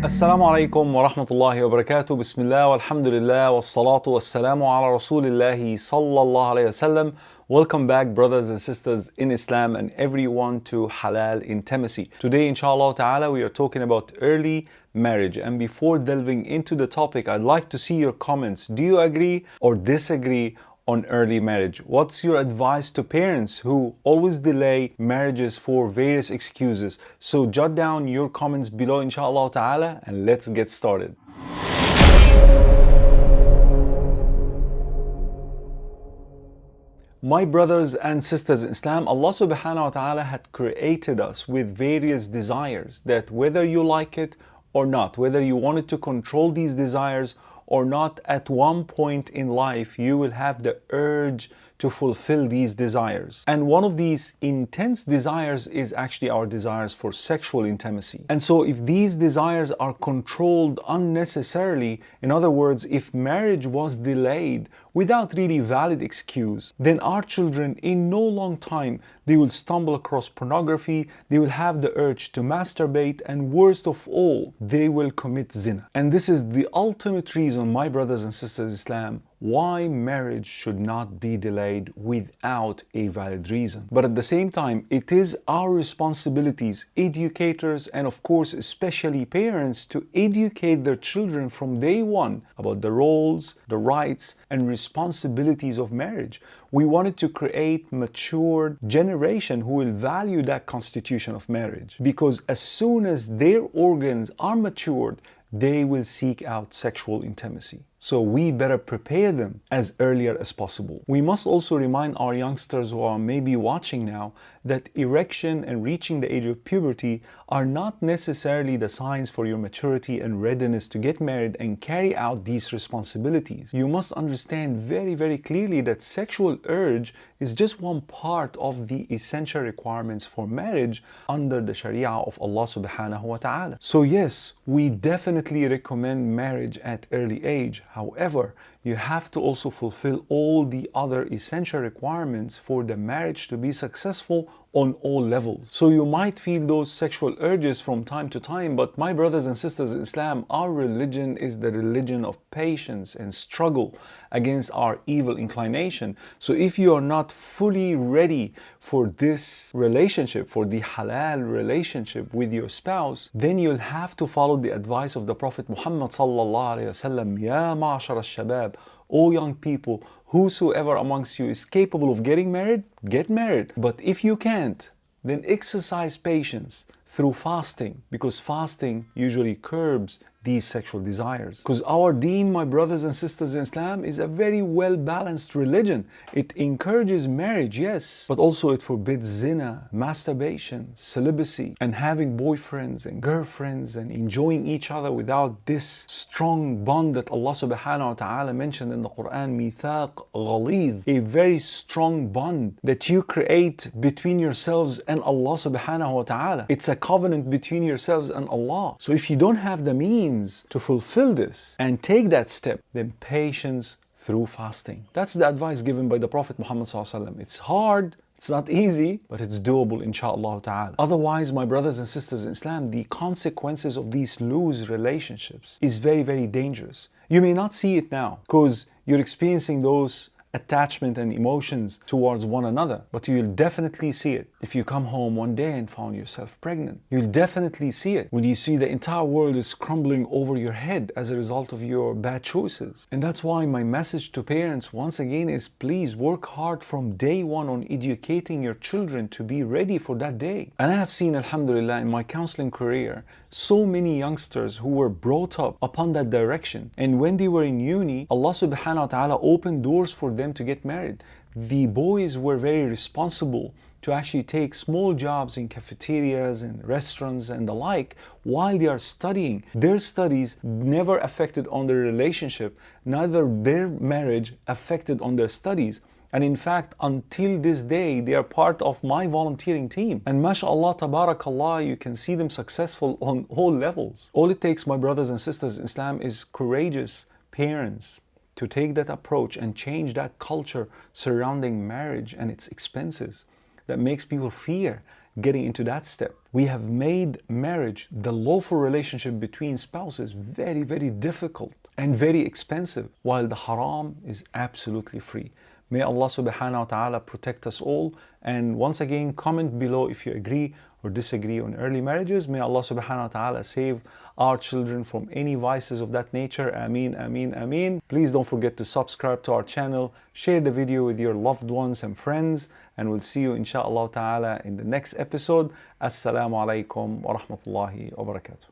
السلام عليكم ورحمة الله وبركاته. بسم الله والحمد لله والصلاة والسلام على رسول الله صلى الله عليه وسلم. Welcome back, brothers and sisters in Islam and everyone, to Halal Intimacy. Today, inshallah ta'ala, we are talking about early marriage. And before delving into the topic, I'd like to see your comments. Do you agree or disagree on early marriage? What's your advice to parents who always delay marriages for various excuses? So jot down your comments below, inshallah ta'ala, and let's get started. My brothers and sisters in Islam, Allah subhanahu wa ta'ala had created us with various desires that, whether you like it or not, whether you wanted to control these desires or not, at one point in life you will have the urge to fulfill these desires. And one of these intense desires is actually our desires for sexual intimacy. And so if these desires are controlled unnecessarily, in other words, if marriage was delayed without really valid excuse, then our children in no long time, they will stumble across pornography, they will have the urge to masturbate, and worst of all, they will commit zina. And this is the ultimate reason, my brothers and sisters in Islam, why marriage should not be delayed without a valid reason. But at the same time, it is our responsibilities, educators, and of course especially parents, to educate their children from day one about the roles, the rights, and responsibilities of marriage. We wanted to create matured generation who will value that constitution of marriage, because as soon as their organs are matured, they will seek out sexual intimacy. So we better prepare them as earlier as possible. We must also remind our youngsters who are maybe watching now that erection and reaching the age of puberty are not necessarily the signs for your maturity and readiness to get married and carry out these responsibilities. You must understand very, very clearly that sexual urge is just one part of the essential requirements for marriage under the Sharia of Allah subhanahu wa ta'ala. So yes, we definitely recommend marriage at early age. However, you have to also fulfill all the other essential requirements for the marriage to be successful on all levels. So you might feel those sexual urges from time to time, but my brothers and sisters in Islam, our religion is the religion of patience and struggle against our evil inclination. So if you are not fully ready for this relationship, for the halal relationship with your spouse, then you'll have to follow the advice of the Prophet Muhammad sallallahu alaihi wasallam. Ya ma'ashar al-shabab, O young people, whosoever amongst you is capable of getting married, get married. But if you can't, then exercise patience through fasting, because fasting usually curbs these sexual desires. Because our deen, my brothers and sisters in Islam, is a very well-balanced religion. It encourages marriage, yes, but also it forbids zina, masturbation, celibacy, and having boyfriends and girlfriends and enjoying each other without this strong bond that Allah subhanahu wa ta'ala mentioned in the Quran, mithaq ghalidh, a very strong bond that you create between yourselves and Allah subhanahu wa ta'ala. It's a covenant between yourselves and Allah. So if you don't have the means to fulfill this and take that step, then patience through fasting. That's the advice given by the Prophet Muhammad ﷺ. It's hard, it's not easy, but it's doable, inshallah ta'ala. Otherwise, my brothers and sisters in Islam, the consequences of these loose relationships is very, very dangerous. You may not see it now because you're experiencing those attachment and emotions towards one another, but you'll definitely see it if you come home one day and found yourself pregnant. You'll definitely see it when you see the entire world is crumbling over your head as a result of your bad choices. And that's why my message to parents once again is, please work hard from day one on educating your children to be ready for that day. And I have seen, alhamdulillah, in my counseling career, so many youngsters who were brought up upon that direction, and when they were in uni, Allah subhanahu wa ta'ala opened doors for them to get married. The boys were very responsible to actually take small jobs in cafeterias and restaurants and the like while they are studying. Their studies never affected on their relationship, neither their marriage affected on their studies. And in fact, until this day, they are part of my volunteering team. And mashallah, tabarakallah, you can see them successful on all levels. All it takes, my brothers and sisters in Islam, is courageous parents to take that approach and change that culture surrounding marriage and its expenses. that makes people fear getting into that step. We have made marriage, the lawful relationship between spouses, very, very difficult and very expensive, while the haram is absolutely free. May Allah subhanahu wa ta'ala protect us all. And once again, comment below if you agree or disagree on early marriages. May Allah subhanahu wa ta'ala save our children from any vices of that nature. Ameen, ameen, ameen. Please don't forget to subscribe to our channel, share the video with your loved ones and friends, and we'll see you inshallah ta'ala in the next episode. Assalamu alaikum wa rahmatullahi wa barakatuh.